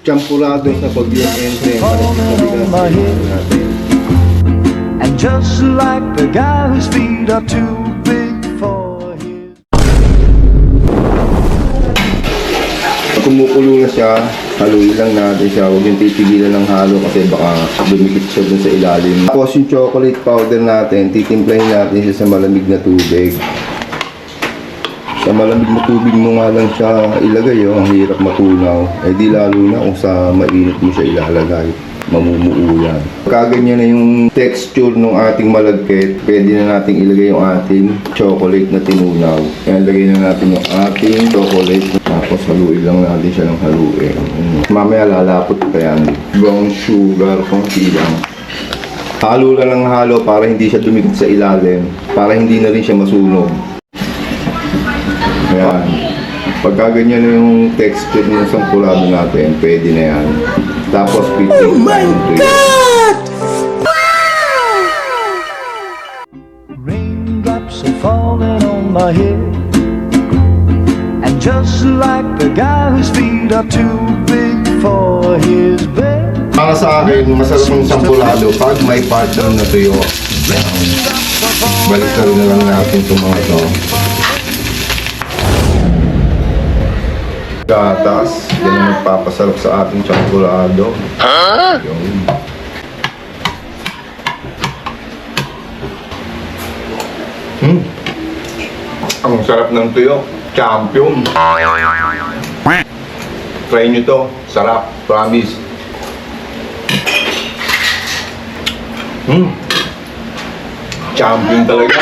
champurado sa bagyong Enteng. Natin. And just like the guy whose feet are too big for his. Pag kumukulo na siya, haluin lang natin siya. Huwag yung titigilan ng halo kasi baka dumikit siya dun sa ilalim. Tapos yung chocolate powder natin, titimplahin natin siya sa malamig na tubig. Sa malamig na tubig mo nga lang siya ilagay, oh. Ang hirap matunaw. Eh di lalo na kung sa mainit mo siya ilalagay. Mamumuo yan. Kaganyan na yung texture ng ating malagkit, pwede na natin ilagay yung ating chocolate na tinunaw. Kaya lagay na natin yung ating chocolate. Tapos haluin lang natin siya ng haluin. Mamaya lalapot pa yan. Brown sugar, konti lang. Halo lang ng halo para hindi siya dumikit sa ilalim. Para hindi na rin siya masunog. Ayan. Pagka ganyan na yung texture ng sangkulado natin, pwede na yan. Tapos, oh my God! Raindrops are falling on my head. And just like the guy whose feet are too big for his bed. Para sa akin, masarap ang sangkulado pag may partner na tuyo. Baliktad na lang natin itong mga to. Gatas, yan ang magpapasarap sa ating champurado. Yun. Ang sarap ng tuyo. Champion. Try nyo to. Sarap. Promise. Champion talaga.